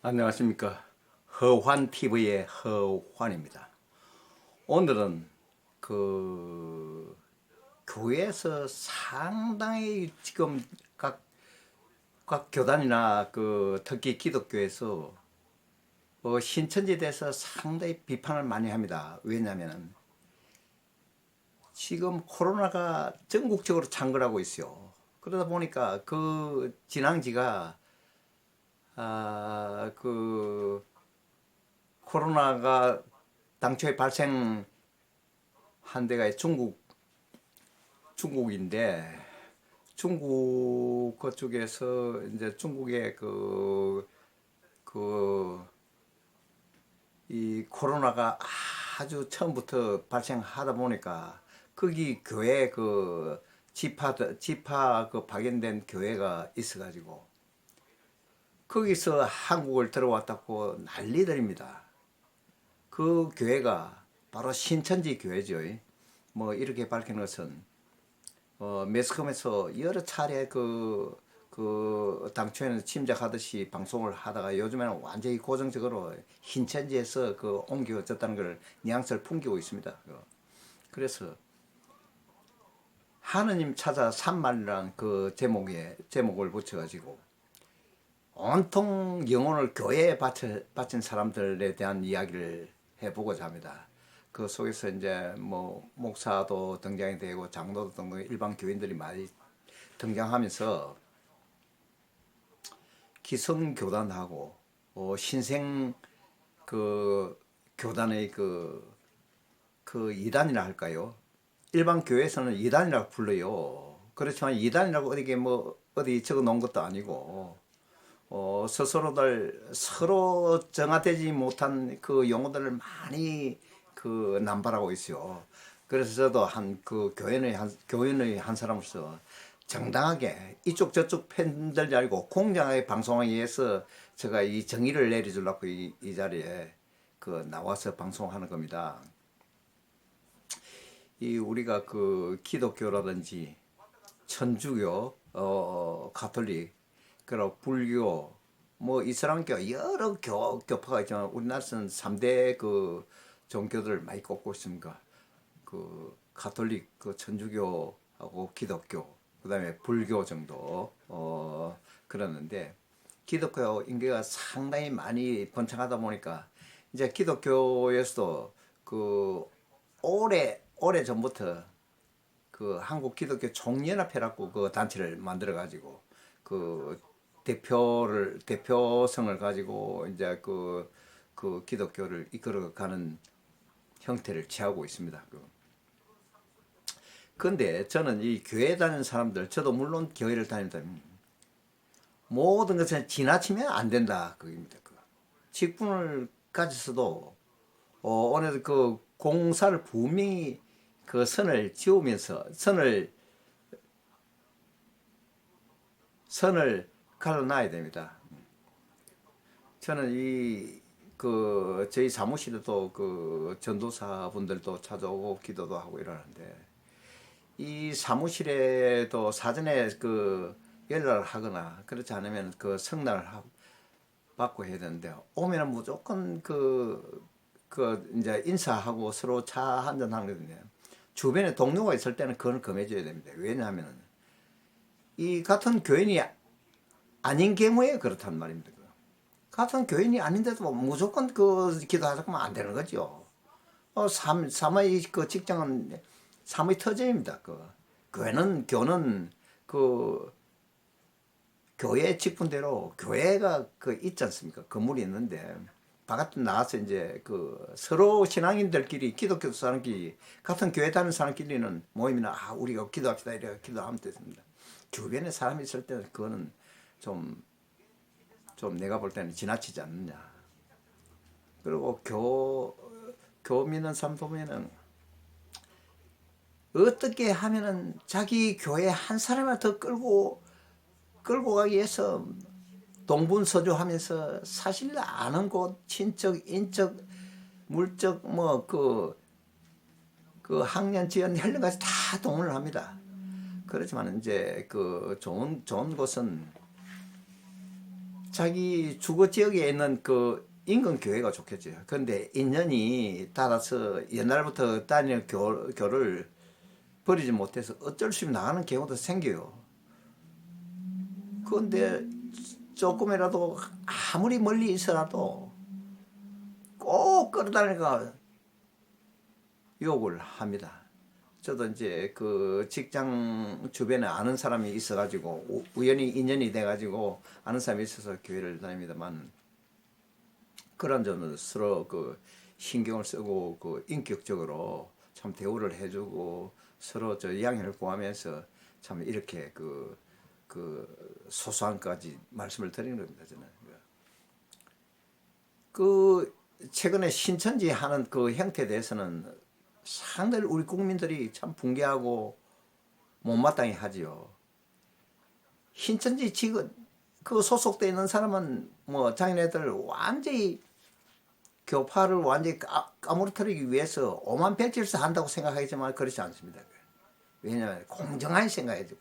안녕하십니까. 허환TV의 허환입니다. 오늘은 교회에서 상당히 지금 각 교단이나 특히 기독교에서 신천지에 대해서 상당히 비판을 많이 합니다. 왜냐하면 지금 코로나가 전국적으로 창궐하고 있어요. 그러다 보니까 그 진앙지가 코로나가 당초에 발생한 데가 중국인데, 중국 그쪽에서 이제 중국의 이 코로나가 아주 처음부터 발생하다 보니까 거기 교회 지파 파견된 교회가 있어가지고 거기서 한국을 들어왔다고 난리들입니다. 그 교회가 바로 신천지 교회죠. 뭐 이렇게 밝힌 것은 매스컴에서 여러 차례 당초에는 침략하듯이 방송을 하다가 요즘에는 완전히 고정적으로 신천지에서 옮겨졌다는 걸 뉘앙스를 풍기고 있습니다. 그래서 하느님 찾아 산말이라는 제목을 붙여가지고 온통 영혼을 교회에 바친 사람들에 대한 이야기를 해보고자 합니다. 그 속에서 이제 뭐 목사도 등장이 되고 장로도 등등 일반 교인들이 많이 등장하면서 기성교단하고 신생 교단의 이단이라 할까요? 일반 교회에서는 이단이라고 불러요. 그렇지만 이단이라고 어디 적어 놓은 것도 아니고 스스로들 서로 정화되지 못한 그 용어들을 많이 남발하고 있어요. 그래서 저도 교인의 한 사람으로서 정당하게 이쪽 저쪽 팬들 알고 공정하게 방송하기 위해서 제가 이 정의를 내려주려고 이 자리에 나와서 방송하는 겁니다. 이 우리가 기독교라든지 천주교, 가톨릭, 그리고 불교, 뭐 이슬람교 여러 교파가 있지만 우리나라에서는 3대 종교들을 많이 꼽고 있습니다. 가톨릭, 천주교하고 기독교, 그다음에 불교 정도 그러는데 기독교 인기가 상당히 많이 번창하다 보니까 이제 기독교에서도 오래 전부터 한국 기독교 총연합회라고 단체를 만들어 가지고 대표성을 가지고 이제 기독교를 이끌어가는 형태를 취하고 있습니다. 그런데 저는 이 교회 다니는 사람들, 저도 물론 교회를 다닙니다. 모든 것을 지나치면 안 된다. 그겁니다. 직분을 가졌어도 오늘 공사를 분명히 선을 지우면서 선을 갈라놔야 됩니다. 저는 저희 사무실에도 전도사 분들도 찾아오고 기도도 하고 이러는데 이 사무실에도 사전에 연락을 하거나 그렇지 않으면 성날을 받고 해야 되는데 오면은 무조건 이제 인사하고 서로 차 한잔 하는 거거든요. 주변에 동료가 있을 때는 그건 금해줘야 됩니다. 왜냐하면 이 같은 교인이 아닌 경우에 그렇단 말입니다. 같은 교인이 아닌데도 무조건 기도하자고 하면 안 되는 거죠. 삶의 직장은 삶의 터전입니다. 교는 교회 직분대로 교회가 있지 않습니까? 건물이 있는데 바깥에 나와서 이제 서로 신앙인들끼리 기독교 사람끼리 같은 교회 다니는 사람끼리는 모임이나 우리가 기도합시다 이래 기도하면 되습니다. 주변에 사람이 있을 때는 그거는 좀 내가 볼 때는 지나치지 않느냐. 그리고 교 믿는 사람 보면은 어떻게 하면은 자기 교회 한 사람을 더 끌고 가기 위해서 동분서주하면서 사실 아는 곳, 친척, 인적, 물적, 학년, 지연, 헬름까지 다 동원을 합니다. 그렇지만 이제 좋은 곳은 자기 주거 지역에 있는 그 인근 교회가 좋겠죠. 그런데 인연이 닿아서 옛날부터 다니는 교를 버리지 못해서 어쩔 수 없이 나가는 경우도 생겨요. 그런데 조금이라도 아무리 멀리 있어라도 꼭 끌어다니까 욕을 합니다. 저도 이제 그 직장 주변에 아는 사람이 있어가지고 우연히 인연이 돼가지고 아는 사람이 있어서 교회를 다닙니다만 그런 점은 서로 그 신경을 쓰고 그 인격적으로 참 대우를 해주고 서로 저 양해를 구하면서 참 이렇게 그 소소한까지 말씀을 드리는 겁니다. 저는 그 최근에 신천지 하는 그 형태에 대해서는 상당히 우리 국민들이 참 붕괴하고 못마땅해 하지요. 신천지 지금 그 소속돼 있는 사람은 뭐 자기네들 완전히 교파를 완전히 까무러뜨리기 위해서 오만별짓을 한다고 생각하지만 그렇지 않습니다. 왜냐하면 공정하게 생각해야죠.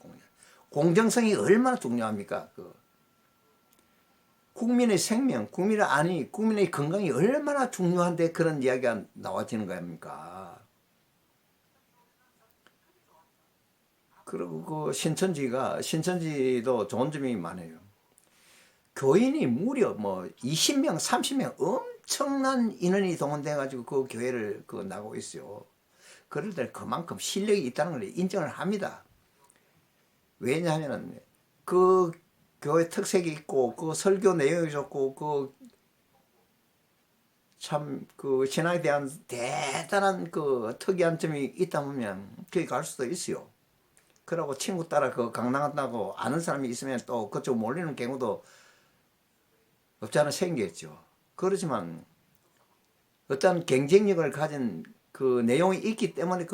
공정성이 얼마나 중요합니까? 국민의 생명, 국민의 건강이 얼마나 중요한데 그런 이야기가 나와지는 겁니까? 그리고 그 신천지도 좋은 점이 많아요. 교인이 무려 뭐 20명, 30명 엄청난 인원이 동원돼가지고 그 교회를 나가고 있어요. 그럴 때 그만큼 실력이 있다는 걸 인정을 합니다. 왜냐하면 그 교회 특색이 있고 그 설교 내용이 좋고 참 그 신앙에 대한 대단한 그 특이한 점이 있다 보면 거기 갈 수도 있어요. 그러고 친구 따라 그 강당한다고 아는 사람이 있으면 또 그쪽 몰리는 경우도 없지 않아 생겼죠. 그렇지만 어떤 경쟁력을 가진 그 내용이 있기 때문에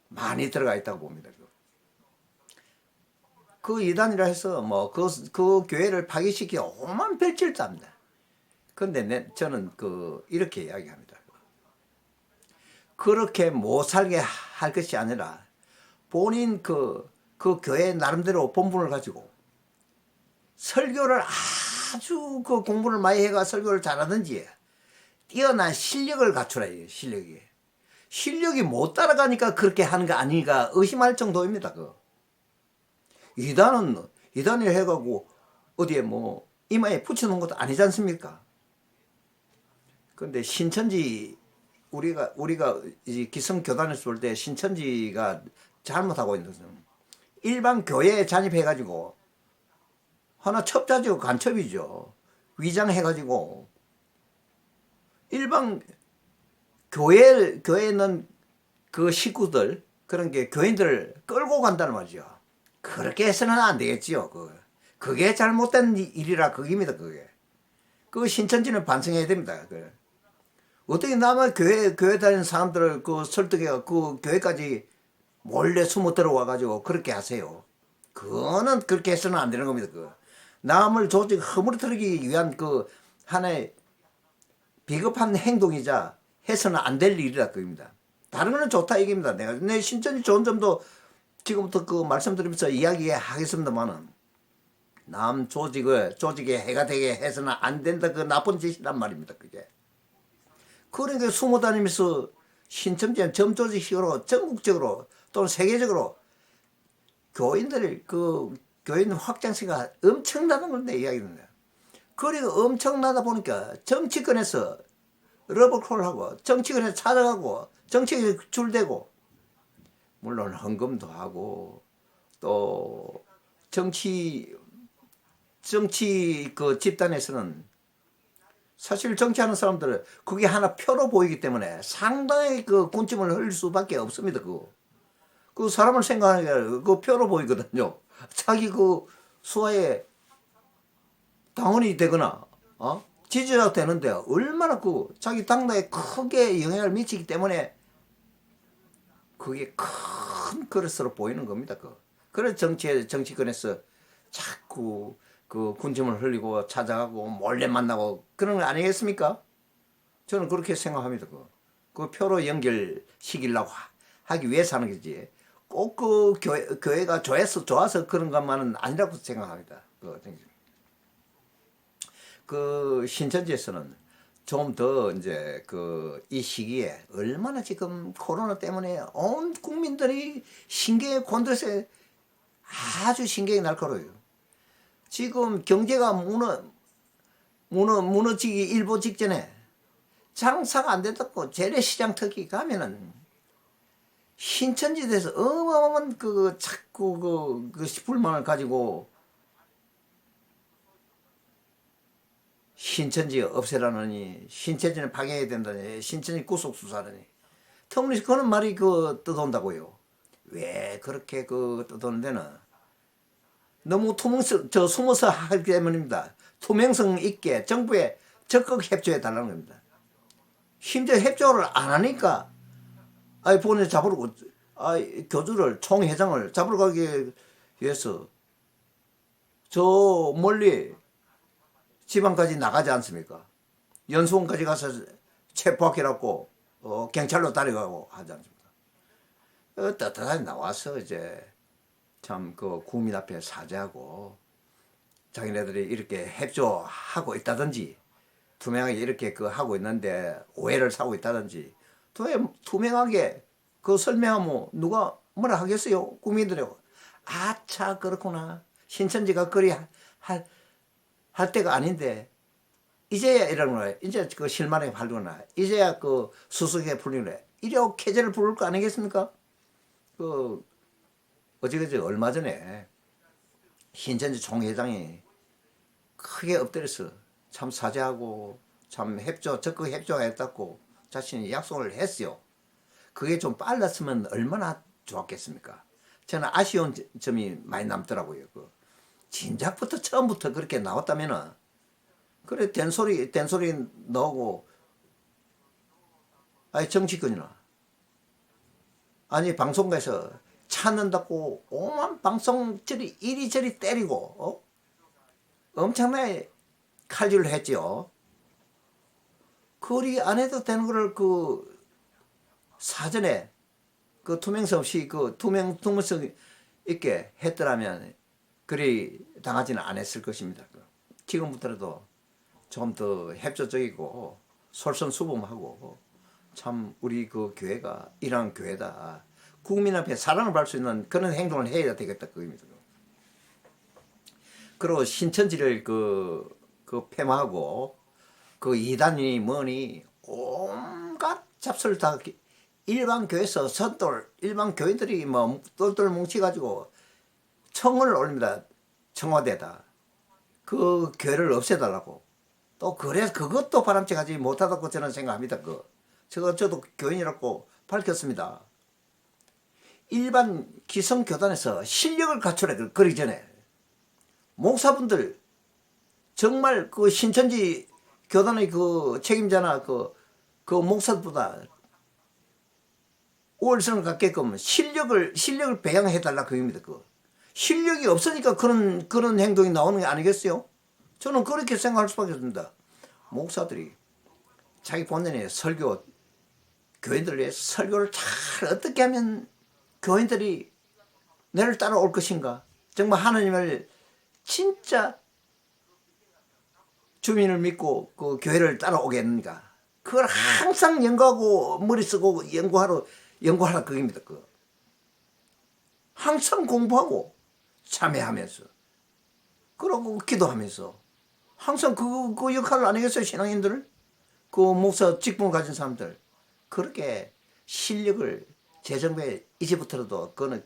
많이 들어가 있다고 봅니다. 그 이단이라 해서 뭐 그 교회를 파괴시키 오만 별짓도 합니다. 그런데 저는 이렇게 이야기합니다. 그렇게 못 살게 할 것이 아니라 본인 그 교회 나름대로 본분을 가지고 설교를 아주 그 공부를 많이 해가 설교를 잘하든지 뛰어난 실력을 갖추라 이게 실력이 못 따라가니까 그렇게 하는 거 아니가 의심할 정도입니다. 이단을 해가고 어디에 뭐 이마에 붙여놓은 것도 아니지 않습니까? 그런데 신천지 우리가 이제 기성교단에서 볼 때 신천지가 잘못하고 있는 것은 일반 교회에 잔입해가지고 하나 첩자죠. 간첩이죠. 위장해가지고 일반 교회에 있는 그 식구들 그런 게 교인들을 끌고 간다는 말이죠. 그렇게 해서는 안 되겠지요. 그게 잘못된 일이라 그겁니다. 그거 신천지는 반성해야 됩니다. 어떻게 남의 교회 다니는 사람들을 설득해가 그 교회까지 몰래 숨어 들어와가지고 그렇게 하세요. 그거는 그렇게 해서는 안 되는 겁니다. 남을 조직 허물어뜨리기 위한 하나의 비겁한 행동이자 해서는 안 될 일이라 그겁니다. 다른 거는 좋다 이깁니다. 내 신천지 좋은 점도 지금부터 말씀드리면서 이야기하겠습니다만은 남 조직에 해가 되게 해서는 안 된다 그 나쁜 짓이란 말입니다. 그게. 그러니까 숨어 다니면서 신천지는 점조직식으로 전국적으로 또는 세계적으로 교인들 교인 확장세가 엄청나는 건데 이야기입니다. 그리고 엄청나다 보니까 정치권에서 러브콜하고 정치권에서 찾아가고 정치에 줄대고 물론 헌금도 하고 또 정치 집단에서는 사실 정치하는 사람들은 그게 하나 표로 보이기 때문에 상당히 군침을 흘릴 수밖에 없습니다. 그 사람을 생각하니까 표로 보이거든요. 자기 수하에 당원이 되거나 지지자가 되는데 얼마나 자기 당내에 크게 영향을 미치기 때문에 그게 큰 그릇으로 보이는 겁니다. 그래서 정치권에서 자꾸 군침을 흘리고 찾아가고 몰래 만나고 그런 거 아니겠습니까? 저는 그렇게 생각합니다. 표로 연결시키려고 하기 위해서 하는 거지. 꼭 교회가 좋아서 그런 것만은 아니라고 생각합니다. 그 신천지에서는 좀 더 이제 그 이 시기에 얼마나 지금 코로나 때문에 온 국민들이 신경에 곤두서 아주 신경이 날카로워요. 지금 경제가 무너지기 일보 직전에 장사가 안 된다고 재래시장 터기 가면은 신천지에서 어마어마한 그 자꾸 그 불만을 가지고 신천지 없애라느니 신천지는 파괴해야 된다니 신천지 구속 수사라니 터무니없이 그런 말이 그 떠돈다고요. 왜 그렇게 그 떠도는 데는 너무 숨어서 하기 때문입니다. 투명성 있게 정부에 적극 협조해 달라는 겁니다. 심지어 협조를 안 하니까 본인 잡으러 교주를 총회장을 잡으러 가기 위해서 저 멀리 지방까지 나가지 않습니까? 연수원까지 가서 체포하기라고 경찰로 따라가고 하지 않습니까? 떳떳하게 나와서 이제 참 그 국민 앞에 사죄하고 자기네들이 이렇게 협조하고 있다든지 투명하게 이렇게 그 하고 있는데 오해를 사고 있다든지 투명하게 그 설명하면 누가 뭐라 하겠어요? 국민들이 아차 그렇구나 신천지가 그리 할 때가 아닌데 이제야 이러는 거야. 이제 그 실마리가 팔리구나. 이제야 그 수수께끼 풀리네. 이렇게 계제를 부를 거 아니겠습니까? 그 어제그제 얼마 전에 신천지 총회장이 크게 엎드려서 참 사죄하고 참 적극 협조했다고 자신이 약속을 했어요. 그게 좀 빨랐으면 얼마나 좋았겠습니까? 저는 아쉬운 점이 많이 남더라고요. 진작부터 처음부터 그렇게 나왔다면은 그래 된소리 나오고 정치권이나 방송국에서 찾는다고 오만 방송들이 이리저리 때리고 엄청나게 칼질을 했죠. 그리 안 해도 되는 거를 그 사전에 그 투명성 없이 그 투명성 있게 했더라면 그리 당하지는 않았을 것입니다. 지금부터라도 좀 더 협조적이고 솔선수범하고 참 우리 그 교회가 이러한 교회다. 국민 앞에 사랑을 받을 수 있는 그런 행동을 해야 되겠다 그겁니다. 그리고 신천지를 그 폐마하고 그 이단이 뭐니 온갖 잡설을 다 일반 교회에서 일반 교인들이 뭐 똘똘 뭉쳐가지고 청원을 올립니다. 청와대에다. 그 교회를 없애달라고. 또 그래서 그것도 바람직하지 못하다고 저는 생각합니다. 저도 교인이라고 밝혔습니다. 일반 기성교단에서 실력을 갖추라 그러기 전에 목사분들 정말 그 신천지 교단의 그 책임자나 그 목사보다 우월성을 갖게끔 실력을 배양해 달라 그겁니다. 실력이 없으니까 그런 행동이 나오는 게 아니겠어요? 저는 그렇게 생각할 수밖에 없습니다. 목사들이 자기 본연의 교인들을 위해서 설교를 잘 어떻게 하면 교인들이 나를 따라올 것인가? 정말 하나님을 진짜 주민을 믿고 그 교회를 따라오겠는가? 그걸 항상 연구하고 머리 쓰고 연구하라 그겁니다. 항상 공부하고 참여하면서 그러고 기도하면서 항상 그 역할을 안 하겠어요? 신앙인들을? 그 목사 직분을 가진 사람들 그렇게 실력을 재정비에 이제부터라도 그는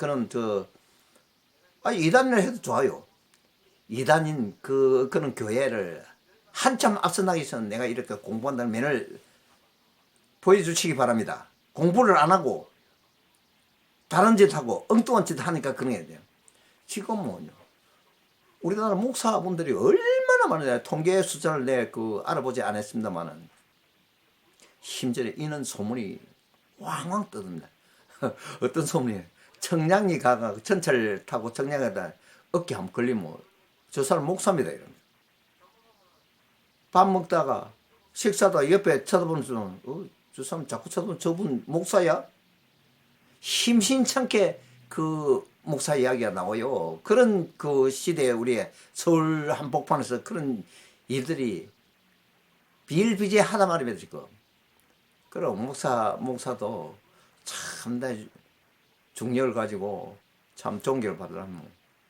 이단을 해도 좋아요. 이단인 그런 교회를 한참 앞서 나기 위해서는 내가 이렇게 공부한다는 면을 보여주시기 바랍니다. 공부를 안 하고 다른 짓 하고 엉뚱한 짓 하니까 그런 게 돼요. 지금 뭐냐? 우리나라 목사분들이 얼마나 많은데 통계 숫자를 알아보지 않았습니다만은 심지어 이는 소문이 왕왕 떠듭니다. 어떤 소문이에요? 청량리 가가 전철 타고 청량리다 어깨 한번 걸리면 저 사람 목사입니다 이런. 밥 먹다가 식사도 옆에 쳐다보는 순간 저 사람 자꾸 쳐다보면 저분 목사야? 심심찮게 그 목사 이야기가 나와요. 그런 그 시대에 우리 서울 한복판에서 그런 일들이 비일비재하다 말입니다 지금. 그리고 목사도 참대 중력을 가지고 참 존경을 받으려면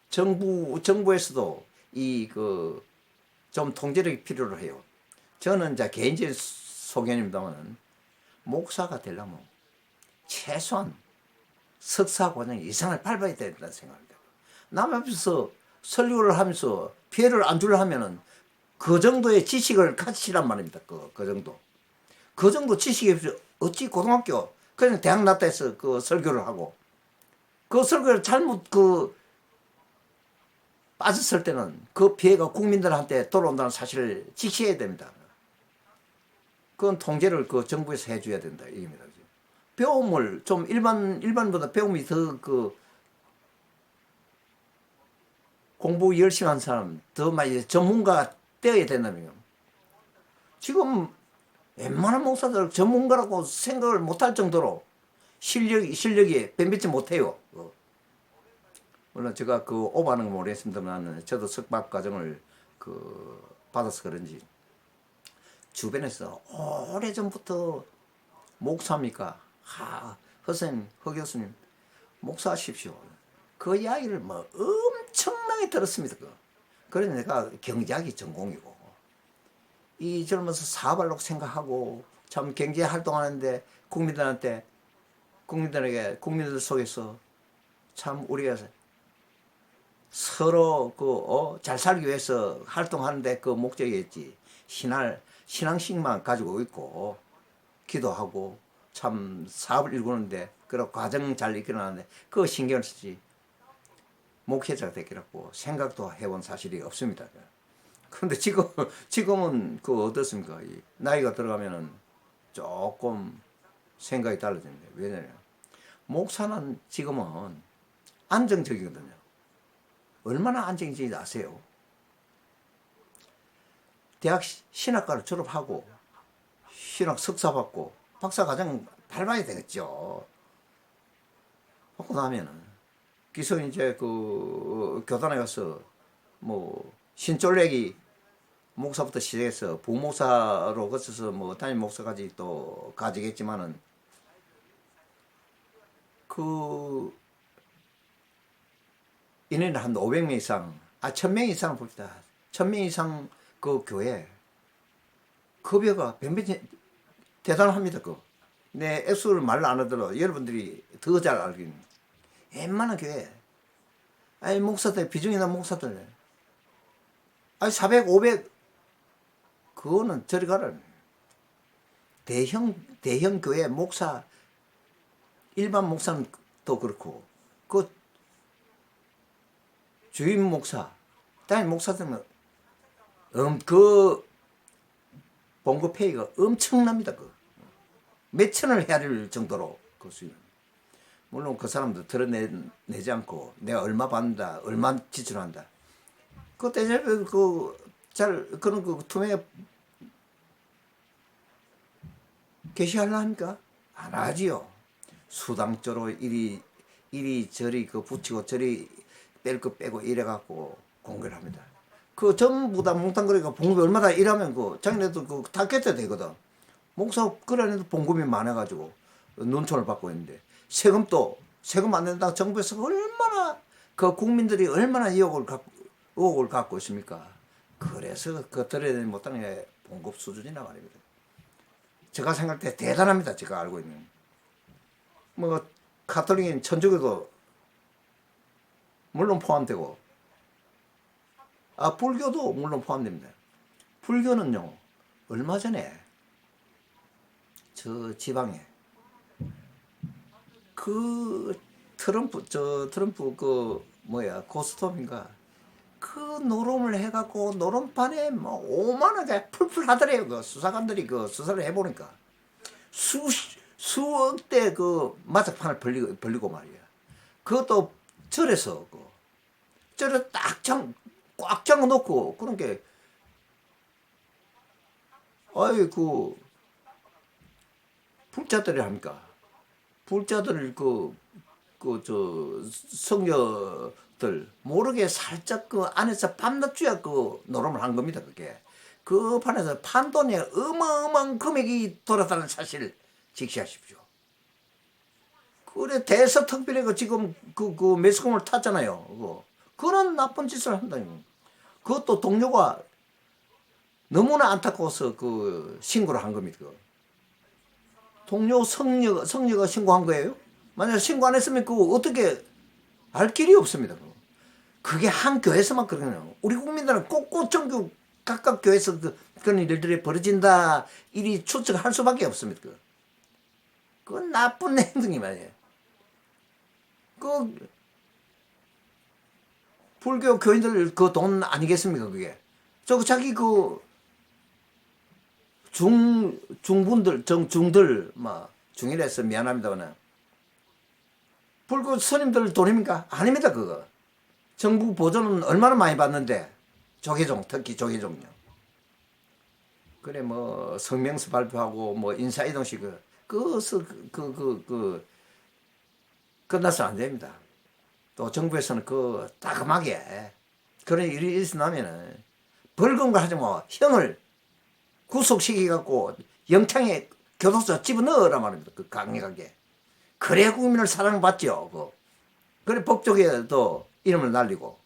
정부에서도 이 그 좀 통제력이 필요로 해요. 저는 이제 개인적인 소견입니다만 목사가 되려면 최소한 석사 과정 이상을 밟아야 된다는 생각합니다. 남 앞에서 설교를 하면서 피해를 안 주려 하면은 그 정도의 지식을 가지란 말입니다. 그 정도. 그 정도 지식이 없이 어찌 고등학교 그냥 대학 났다 해서 그 설교를 하고 그 설교를 잘못 빠졌을 때는 그 피해가 국민들한테 돌아온다는 사실을 지켜야 됩니다. 그건 통제를 그 정부에서 해줘야 된다 이겁니다. 배움을 좀 일반보다 배움이 더 공부 열심히 한 사람 더 많이 전문가 되어야 된다면요. 지금 웬만한 목사들 전문가라고 생각을 못할 정도로 실력이 변변치 못해요. 물론 제가 오버하는 건 모르겠습니다만 저도 석박 과정을 받아서 그런지 주변에서 오래전부터 목사입니까? 허생, 허 교수님 목사하십시오. 그 이야기를 뭐 엄청나게 들었습니다. 그래서 내가 경제학이 전공이고 이 젊어서 사업하려고 생각하고 참 경제 활동하는데 국민들 속에서 참 우리가 서로 잘 살기 위해서 활동하는데 그 목적이었지. 신앙식만 가지고 있고 기도하고 참 사업을 일구는데 그런 과정 잘 이끌어나는데 그거 신경을 쓰지 목회자가 되기라고 생각도 해본 사실이 없습니다. 그런데 지금은 어떻습니까? 나이가 들어가면은 조금 생각이 달라지는데 왜냐면 목사는 지금은 안정적이거든요. 얼마나 안정적인지 아세요? 대학 신학과를 졸업하고 신학 석사 받고 박사 과정 밟아야 되겠죠. 받고 나면은 기서 이제 교단에 가서 뭐 신쫄래기 목사부터 시작해서 부목사로 거쳐서 뭐 담임 목사까지 또 가지겠지만은 1년에 한 500명 이상, 1000명 이상 봅시다. 1000명 이상 그 교회 급여가 변변치 대단합니다. 내 액수를 말 안 하더라도 여러분들이 더 잘 알겠네. 웬만한 교회 목사들 비중이나 목사들 400, 500 그거는 저리 가라. 대형 교회 목사 일반 목사는 또 그렇고 주임 목사 담임 목사들은 봉급 페이가 엄청납니다. 몇 천을 해야 될 정도로 그 수입. 물론 그 사람도 드러내지 않고 내가 얼마 받는다, 얼마 지출한다. 대체로 그런 투명에 게시하려 합니까? 안 하지요. 수당조로 이리저리 붙이고 저리 뺄 거 빼고 이래갖고 공개를 합니다. 전부 다 몽땅거리가 봉급이 얼마다 이러면 자기네도 다 깼어야 되거든. 목사 그래도 봉급이 많아가지고 눈총을 받고 있는데 세금 안 낸다 정부에서 얼마나 국민들이 얼마나 의혹을 갖고 있습니까? 그래서 들어야 못하는 게 봉급 수준이나 말입니다. 제가 생각할 때 대단합니다. 제가 알고 있는 가톨릭인 천주교도 물론 포함되고 불교도 물론 포함됩니다. 불교는요 얼마 전에 저 지방에 트럼프 고스톱인가 노름을 해갖고 노름판에 5만 원에 풀풀 하더래요. 수사관들이 수사를 해보니까 수억대 마작판을 벌리고 말이야. 그것도 절에서 절에 꽉 잠궈놓고 그런 게 불자들이 합니까? 불자들 성녀들 모르게 살짝 안에서 밤낮주야 노름을 한 겁니다. 그게 그 판에서 판돈에 어마어마한 금액이 돌았다는 사실을 직시하십시오. 그래 대서특별회가 지금 그 매스컴을 탔잖아요. 그런 나쁜 짓을 한다니. 그것도 동료가 너무나 안타까워서 그 신고를 한 겁니다. 동료 성녀가 신고한 거예요? 만약 신고 안 했으면 그거 어떻게 알 길이 없습니다. 그게 한 교회에서만 그러네요. 우리 국민들은 곳곳 전국 각각 교회에서 그런 일들이 벌어진다 일이 추측할 수밖에 없습니다. 그건 나쁜 행동이 말이에요. 그 불교 교인들 그 돈 아니겠습니까 그게? 저 자기 그 중분들 중들 뭐 중이라서 미안합니다만 불교 스님들 돈입니까? 아닙니다 그거. 정부 보조는 얼마나 많이 받는데 조계종 특히 조계종요. 그래 뭐 성명서 발표하고 뭐 인사이동식 끝나서 안 됩니다. 또 정부에서는 그 따끔하게 그런 일이 일어나면은 벌금과 하지 뭐 형을 구속시켜갖고 영창에 교도소 집어넣으라 말입니다. 그 강력하게. 그래야 국민을 사랑받죠. 그래 법조계도 이름을 날리고.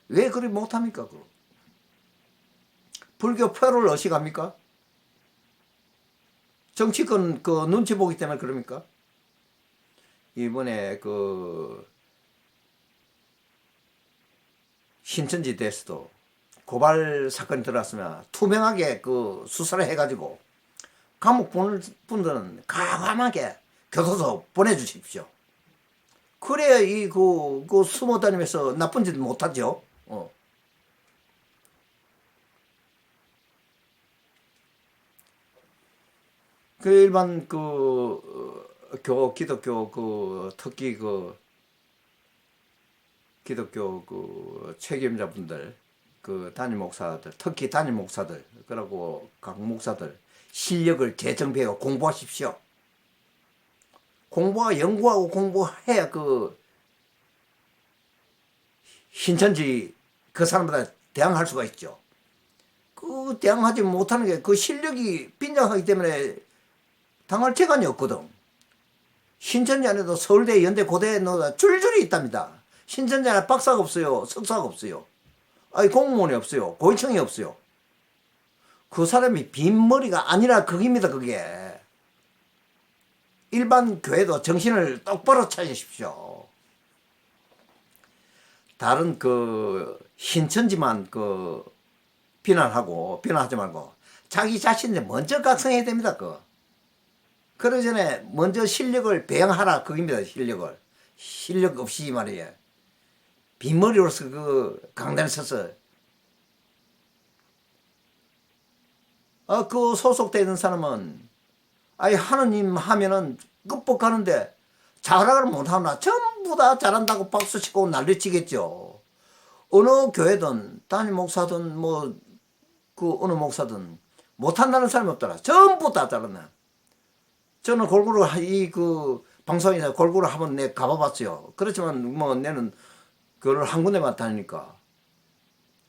왜 그리 못합니까? 불교 표를 어시갑니까? 정치권 그 눈치 보기 때문에 그럽니까? 이번에 그 신천지대에서도 고발 사건이 들어왔으면 투명하게 그 수사를 해가지고 감옥 보낼 분들은 과감하게 교도소 보내주십시오. 그래야 그 숨어 다니면서 나쁜 짓 못하죠. 그 일반 기독교 특히 기독교 책임자분들 담임 목사들 특히 담임 목사들 그리고 각 목사들 실력을 재정비하고 공부하십시오. 연구하고 공부해야 신천지 그 사람보다 대항할 수가 있죠. 대항하지 못하는 게 그 실력이 빈약하기 때문에 당할 재간이 없거든. 신천지 안에도 서울대, 연대, 고대 줄줄이 있답니다. 신천지 안에 박사가 없어요. 석사가 없어요. 공무원이 없어요. 고위층이 없어요. 그 사람이 빈머리가 아니라 그깁니다. 그게. 일반 교회도 정신을 똑바로 차리십시오. 다른 신천지만 비난하지 말고 자기 자신을 먼저 각성해야 됩니다. 그러기 전에 먼저 실력을 배양하라 그겁니다. 실력 없이 말이에요. 빈머리로서 강단에 서서 소속되어 있는 사람은 하느님 하면은 끄뻑하는데 잘하거나 못하나 전부 다 잘한다고 박수치고 난리치겠죠. 어느 교회든 담임 목사든 어느 목사든 못한다는 사람이 없더라. 전부 다 잘하네. 저는 골고루 방송에서 골고루 한번 내 가봐봤어요. 그렇지만 내는 그걸 한 군데만 다니니까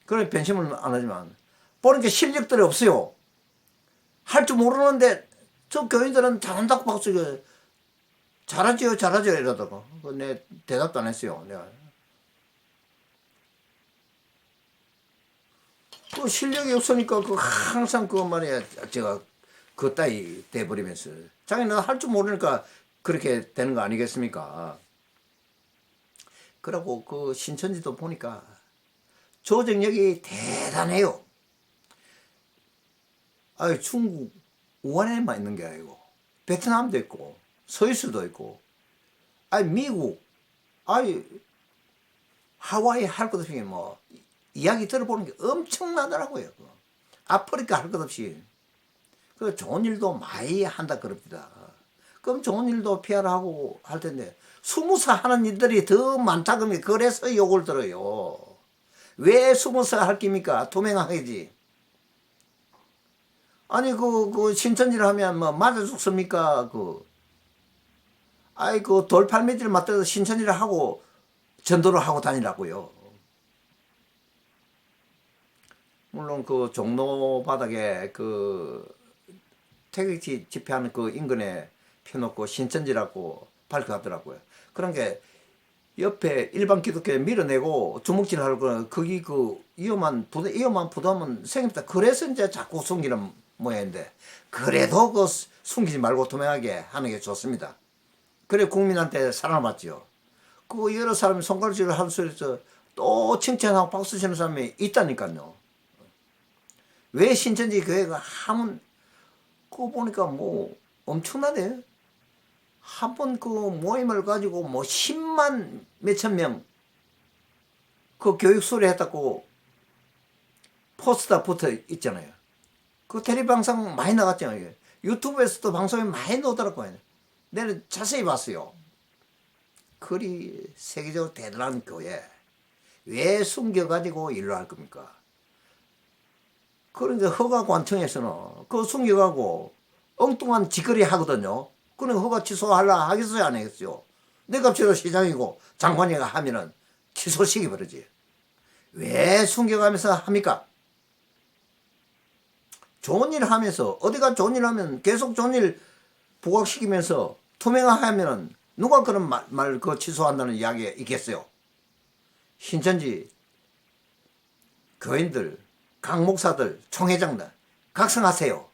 그래 변심은 안 하지만 보니까 실력들이 없어요. 할 줄 모르는데 저 교인들은 잘한다고 박수 잘하지요 이러다가 내 대답도 안 했어요. 내가 실력이 없으니까 항상 말이야 제가 따위 돼버리면서 자기는 할 줄 모르니까 그렇게 되는 거 아니겠습니까? 그러고 신천지도 보니까 조직력이 대단해요. 중국 우한에만 있는 게 아니고 베트남도 있고 스위스도 있고 미국 하와이 할 것 없이 이야기 들어보는 게 엄청나더라고요. 아프리카 할 것 없이 좋은 일도 많이 한다 그럽니다. 그럼 좋은 일도 피하라고 할 텐데 20살 하는 일들이 더 많다 그러면 그래서 욕을 들어요. 왜 20살 할 깁니까? 투명하게지. 신천지를 하면 맞아 죽습니까? 돌팔매질 맞대서 신천지를 하고 전도를 하고 다니라고요. 물론 그 종로 바닥에 그 태극기 집회하는 그 인근에 펴놓고 신천지라고 발표하더라고요. 그런 게 옆에 일반 기독교에 밀어내고 주먹질 하려고 거기 그 위험한 부담은 생깁니다. 그래서 이제 자꾸 숨기는 모양인데 그래도 그 숨기지 말고 투명하게 하는 게 좋습니다. 그래 국민한테 사랑받지요. 그 여러 사람이 손가락질을 하는 소리에서 또 칭찬하고 박수 치는 사람이 있다니까요. 왜 신천지 교회가 하면 그거 보니까 뭐 엄청나대. 한 번 그 모임을 가지고 뭐 10만 몇천 명 그 교육 수료했다고 포스터 붙어 있잖아요. 그 텔레비방송 많이 나갔잖아요. 유튜브에서도 방송이 많이 나오더라고요. 내가 자세히 봤어요. 그리 세계적으로 대단한 교회 왜 숨겨가지고 일로 할 겁니까? 그러니까 허가관청에서는 그거 숨겨가고 엉뚱한 짓거리 하거든요. 그러니까 허가 취소하려 하겠어요 안 하겠어요? 내 값으로 시장이고 장관이가 하면은 취소시켜버리지. 왜 숨겨가면서 합니까? 좋은 일 하면서 어디가 좋은 일 하면 계속 좋은 일 부각시키면서 투명화하면은 누가 그런 말 그 취소한다는 이야기가 있겠어요? 신천지 교인들, 각 목사들, 총회장들 각성하세요.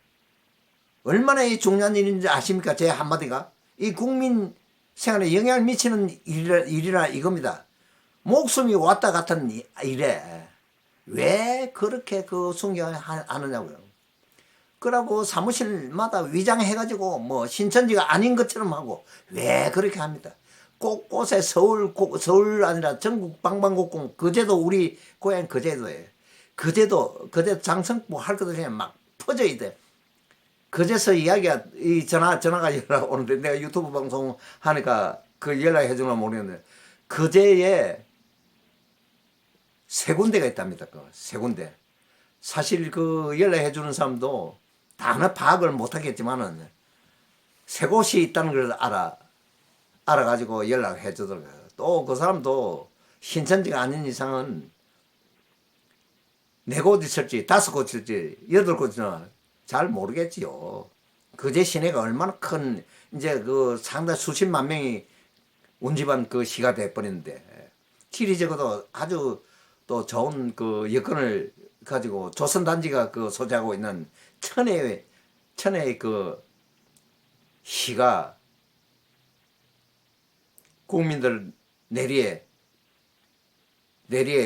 얼마나 이 중요한 일인지 아십니까? 제 한마디가 이 국민 생활에 영향을 미치는 일이라 이겁니다. 목숨이 왔다 같은 일에 왜 그렇게 그 순경하느냐고요. 그러고 사무실마다 위장해가지고 뭐 신천지가 아닌 것처럼 하고 왜 그렇게 합니다. 곳곳에 서울 아니라 전국 방방곡곡 그제도 우리 고향 그제도예요. 그제도 장성부 할 것도 그냥 막 퍼져야 돼. 그제서 이야기가 이 전화가 연락 오는데 내가 유튜브 방송 하니까 그 연락해 주나 모르겠는데 그제에 세 군데가 있답니다. 그 세 군데. 사실 그 연락해 주는 사람도 다 파악을 못 하겠지만은 세 곳이 있다는 걸 알아가지고 연락해 주더라고요. 또 그 사람도 신천지가 아닌 이상은 네 곳 있을지 다섯 곳 있을지 여덟 곳이나 잘 모르겠지요. 그제 시내가 얼마나 큰 이제 그 상당 수십만 명이 온 집안 그 시가 돼버리는데 길이 적어도 아주 또 좋은 그 여건을 가지고 조선단지가 그 소재하고 있는 천혜의 그 시가 국민들 내리에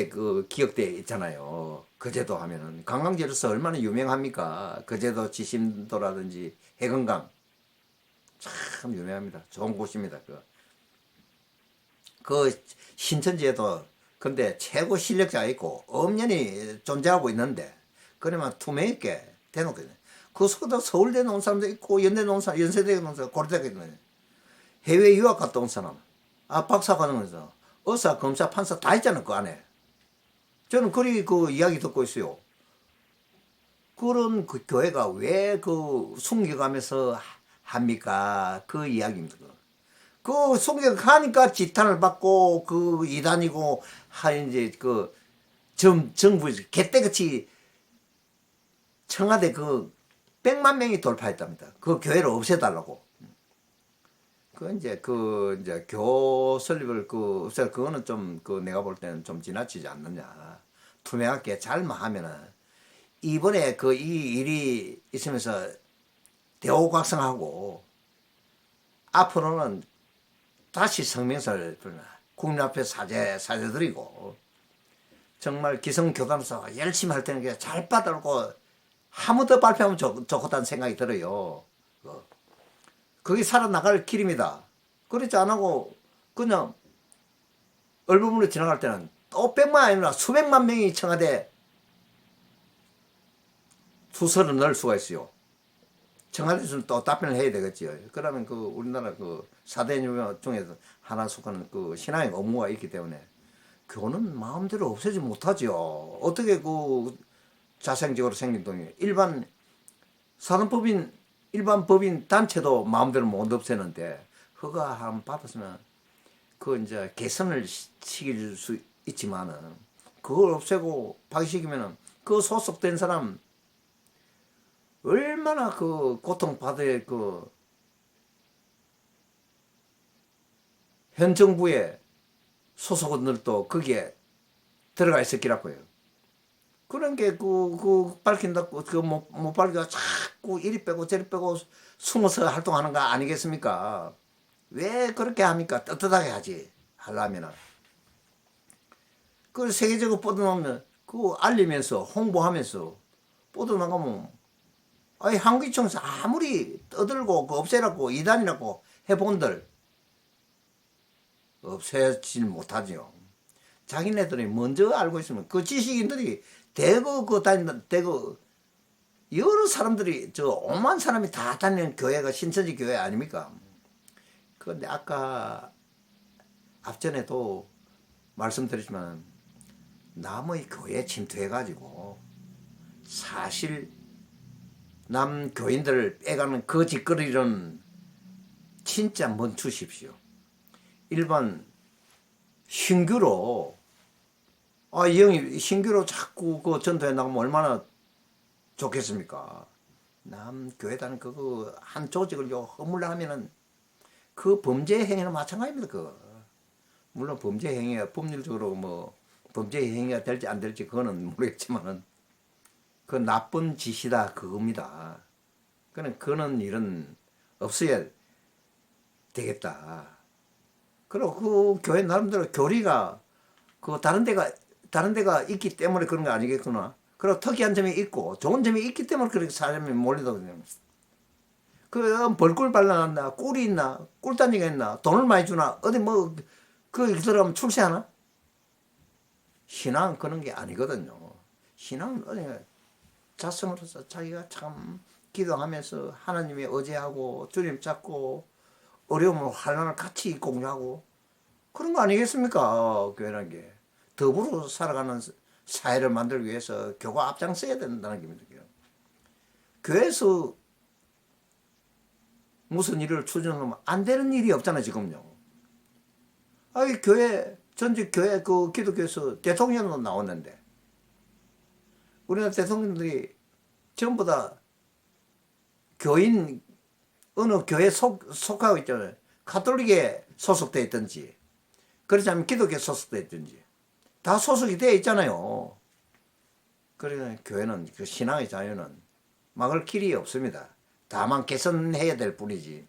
그 기억돼 있잖아요. 거제도 하면은 관광지로서 얼마나 유명합니까? 거제도 지심도라든지 해건강 참 유명합니다. 좋은 곳입니다. 그 신천지에도 근데 최고 실력자가 있고 엄연히 존재하고 있는데 그러면 투명하게 대놓고 그 속에도 서울대 나온 사람도 있고 연대 나온 사람, 연세대 나온 사람, 고려대가 있는 해외 유학 갔다 온 사람, 박사 과정에서 의사, 검사, 판사 다 있잖아요 그 안에. 저는 그리 그 이야기 듣고 있어요. 그런 그 교회가 왜 그 숨겨가면서 합니까? 그 이야기입니다. 그 숨겨가니까 지탄을 받고 그 이단이고 이제 그 정부 개떼같이 청와대 그 100만 명이 돌파했답니다. 그 교회를 없애달라고. 그 이제 교 설립을 그 없애 그거는 좀 그 내가 볼 때는 좀 지나치지 않느냐. 투명하게 잘만 하면은 이번에 그 이 일이 있으면서 대호각성하고 앞으로는 다시 성명서를 국민 앞에 사죄드리고 정말 기성교단으로서 열심히 할 때는 잘 받아놓고 한 번 더 발표하면 좋겠다는 생각이 들어요. 그게 살아나갈 길입니다. 그렇지 않고 그냥 얼버무려 지나갈 때는 또 100만 아니라 수백만 명이 청와대 수서를 넣을 수가 있어요. 청와대에서는 또 답변을 해야 되겠지요. 그러면 그 우리나라 그 4대 유명 중에서 하나 속하는 그 신앙의 업무가 있기 때문에 교는 마음대로 없애지 못하지요. 어떻게 그 자생적으로 생긴 돈이 일반 법인 단체도 마음대로 못 없애는데 허가 받았으면 그 이제 개선을 시킬 수 있지만은 그걸 없애고 파기시키면은 그 소속된 사람 얼마나 그 고통받을 그 현 정부의 소속원들도 거기에 들어가 있었기라고요. 그런 게 밝힌다고 못 밝혀 자꾸 이리 빼고 저리 빼고 숨어서 활동하는 거 아니겠습니까? 왜 그렇게 합니까? 떳떳하게 하지 하려면은. 그 세계적으로 뻗어나오면 그거 알리면서 홍보하면서 뻗어나가면 아니 한국청에서 아무리 떠들고 그 없애라고 이단이라고 해본들 없애질 못하죠. 자기네들이 먼저 알고 있으면 그 지식인들이 대거 그 다닌다 대거 여러 사람들이 저 오만 사람이 다 다니는 교회가 신천지 교회 아닙니까? 그런데 아까 앞전에도 말씀드렸지만 남의 교회 침투해가지고 사실 남 교인들을 빼가는 그 짓거리는 진짜 멈추십시오. 일반 신규로 이 형이 신규로 자꾸 그 전도해 나가면 얼마나 좋겠습니까? 남 교회 다는 그거 한 조직을 허물라 하면은 그 범죄 행위는 마찬가지입니다. 그 물론 범죄 행위가 법률적으로 뭐 범죄 행위가 될지 안 될지 그거는 모르겠지만은 그 나쁜 짓이다 그겁니다. 그는 일은 없어야 되겠다. 그리고 그 교회 나름대로 교리가 그 다른 데가 있기 때문에 그런 거 아니겠구나. 그리고 특이한 점이 있고 좋은 점이 있기 때문에 그렇게 사람이 몰리거든요. 그 벌꿀 발라놨나 꿀이 있나 꿀단지가 있나 돈을 많이 주나 어디 뭐 그 들어가면 출세하나? 신앙은 그런 게 아니거든요. 신앙은 어디 자성으로서 자기가 참 기도하면서 하나님의 의지하고 주님 찾고 어려움을 환난을 같이 공유하고 그런 거 아니겠습니까? 교회라는 게 더불어 살아가는 사회를 만들기 위해서 교가 앞장서야 된다는 겁니다. 교회에서 무슨 일을 추진하면 안 되는 일이 없잖아요, 지금요. 교회 전직 교회 그 기독교에서 대통령도 나왔는데 우리나라 대통령들이 전부 다 교인 어느 교회에 속하고 있잖아요. 가톨릭에 소속돼 있든지 그렇지 않으면 기독교에 소속돼 있든지 다 소속이 되어 있잖아요. 그러니까 교회는 그 신앙의 자유는 막을 길이 없습니다. 다만 개선해야 될 뿐이지.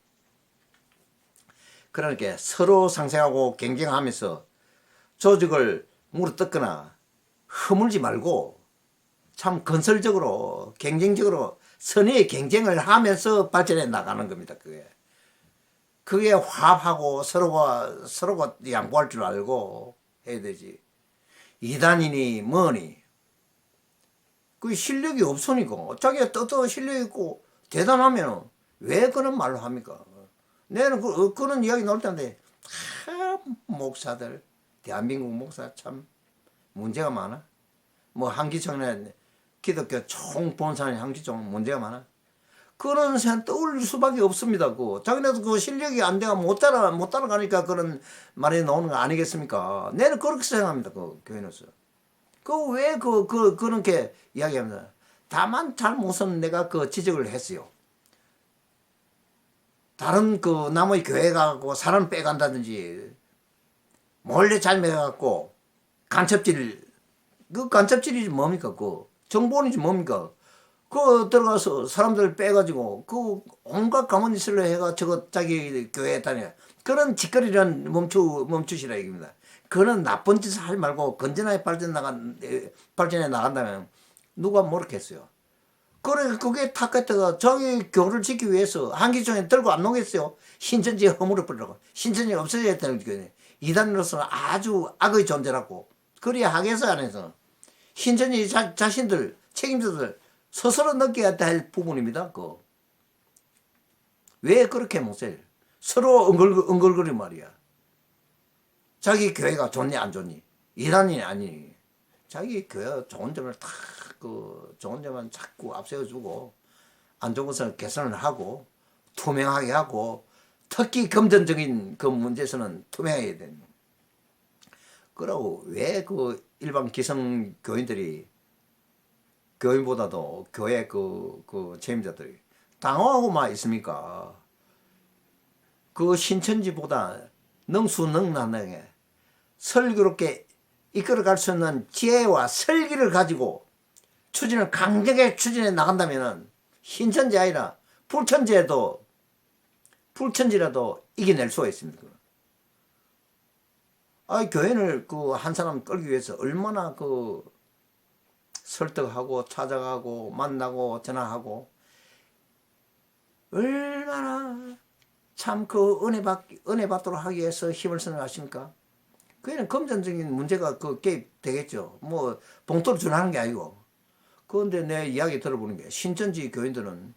그러니까 서로 상생하고 경쟁하면서 조직을 물어뜯거나 허물지 말고 참 건설적으로 경쟁적으로 선의의 경쟁을 하면서 발전해 나가는 겁니다. 그게 화합하고 서로가 양보할 줄 알고 해야 되지. 이단이니 뭐니 그 실력이 없으니까 자기가 떳떳한 실력이 있고 대단하면 왜 그런 말로 합니까? 내는 그런 이야기 나올 텐데 목사들 대한민국 목사 참 문제가 많아. 뭐 한기총이나 기독교 총본사의 한기총 문제가 많아. 그런 생각 떠올릴 수밖에 없습니다. 자기네도 그 실력이 안 돼가 못 따라가니까 그런 말이 나오는 거 아니겠습니까? 내는 그렇게 생각합니다. 교회에서. 왜 그렇게 이야기합니다. 다만 잘못은 내가 지적을 했어요. 다른 남의 교회 가고 사람 빼간다든지 몰래 잘매갖고 간첩질 간첩질이지 뭡니까? 정보원이지 뭡니까? 들어가서 사람들 빼가지고 온갖 가만히 있으려 해가 자기 교회에 다녀. 그런 짓거리는 멈추시라 이겁니다. 그런 나쁜 짓을 하지 말고 건전하게 발전해 나간다면 누가 모르겠어요. 그게 탁했다가 자기 교를 지키기 위해서 한기총에 들고 안 놓겠어요. 신천지에 허물을 뿌리라고. 신천지가 없어져야 되는 거예요. 이단으로서는 아주 악의 존재라고. 그래야 하겠어 안에서. 신천지 자신들 책임자들 스스로 느껴야 될 부분입니다. 왜 그렇게 못해요? 서로 응글거리 말이야. 자기 교회가 좋니 안 좋니? 이단이 아니니. 자기 교회 좋은 점을 다 좋은 점은 자꾸 앞세워주고 안 좋은 것은 개선을 하고 투명하게 하고 특히 금전적인 문제에서는 투명해야 됩니다. 그러고 왜 일반 기성 교인들이 교인보다도 교회 그 책임자들이 당황하고만 있습니까? 그 신천지보다 능수능란하게 슬기롭게 이끌어갈 수 있는 지혜와 설기를 가지고 강력하게 추진해 나간다면은 신천지 아니라 불천지라도 이겨낼 수가 있습니다. 교회를 한 사람 끌기 위해서 얼마나 설득하고 찾아가고 만나고 전화하고 얼마나 참 은혜 받도록 하기 위해서 힘을 쓰는 거 아십니까? 그게는 금전적인 문제가 개입되겠죠. 뭐 봉투를 준하는 게 아니고. 그런데 내 이야기 들어보는 게 신천지 교인들은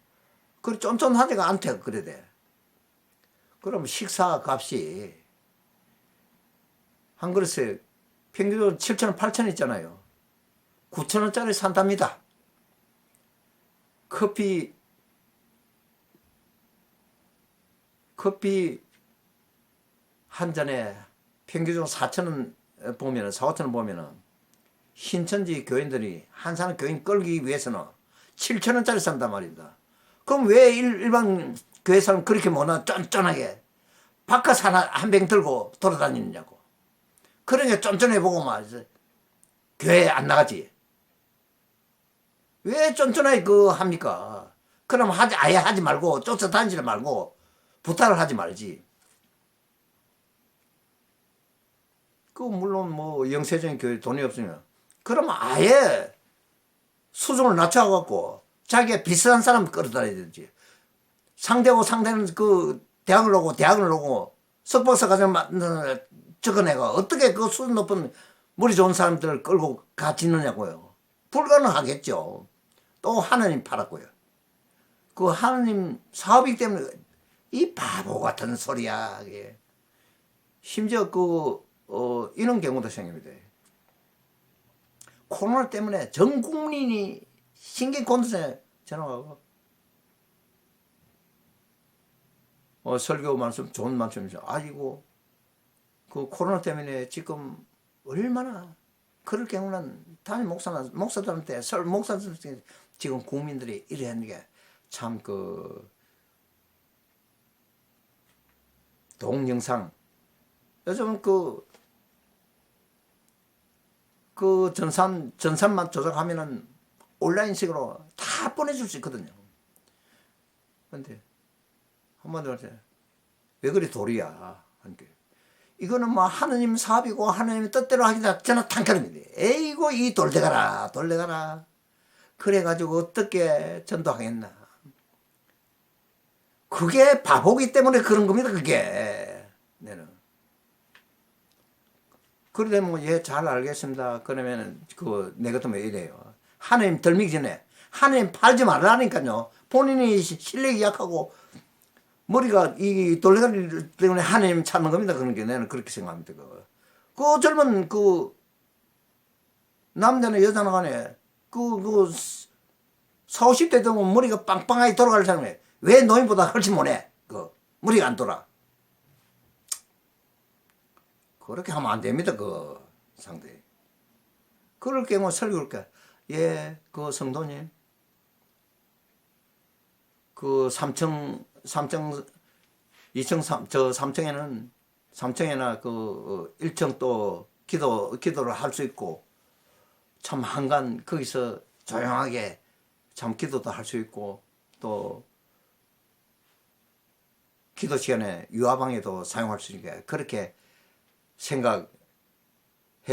그리 쫀쫀하지가 않대 그래 돼. 그럼 식사 값이 한 그릇에 평균적으로 7,000원, 8,000원 있잖아요. 9,000원짜리 산답니다. 커피 한 잔에 평균적으로 4,000원 보면은, 4, 5,000원 보면은, 신천지 교인들이 한 사람 교인 끌기 위해서는 7,000원짜리 산단 말입니다. 그럼 왜 일반 교회 사람 그렇게 못나 쫀쫀하게 바깥 한 병 들고 돌아다니느냐고. 그러니까 쫀쫀해 보고 말이지. 교회 안 나가지. 왜 쫀쫀하게 합니까? 그럼 아예 하지 말고, 쫓아다니지 말고, 부탁을 하지 말지. 물론 영세적인 교회 돈이 없으면. 그럼 아예 수준을 낮춰갖고, 자기가 비슷한 사람 끌어다녀야 되지. 상대는 대학을 오고, 석박사 과정 적어내가 어떻게 그 수준 높은 머리 좋은 사람들을 끌고 가지느냐고요. 불가능하겠죠. 또 하나님 팔았고요. 그 하나님 사업이기 때문에 이 바보 같은 소리야. 이게. 심지어 이런 경우도 생깁니다. 코로나 때문에 전 국민이 신경곤두에 전화가고 설교 말씀 좋은 말씀이죠. 아이고 그 코로나 때문에 지금 얼마나 그럴 경우는 담임 목사들한테 목사들 지금 국민들이 이래 하는 게 참 동영상 요즘 전산만 조작하면은 온라인식으로 다 보내줄 수 있거든요. 근데 한마디로 하세요. 왜 그리 도리야? 이거는 하느님 사업이고 하느님 뜻대로 하기다 저는 탄칼입니다. 에이고 이 돌대가라. 그래가지고 어떻게 전도하겠나. 그게 바보기 때문에 그런 겁니다. 그게. 내는. 그러면 예, 잘 알겠습니다. 그러면 내 같으면 이래요. 하나님 덜미기 전에 하나님 팔지 말라니까요. 본인이 실력이 약하고 머리가 이 돌레가리 때문에 하나님 찾는 겁니다. 그런 게 나는 그렇게 생각합니다. 그 젊은 남자나 여자나 간에 40, 50대 되면 머리가 빵빵하게 돌아갈 사람이 왜 노인보다 훨씬 못해? 머리가 안 돌아. 그렇게 하면 안 됩니다. 상대. 그럴 경우 설교를 예, 성도님. 삼층 3층에나 1층 또 기도를 할 수 있고, 참 한간 거기서 조용하게 참 기도도 할 수 있고, 또 기도 시간에 유아방에도 사용할 수 있게 그렇게 생각해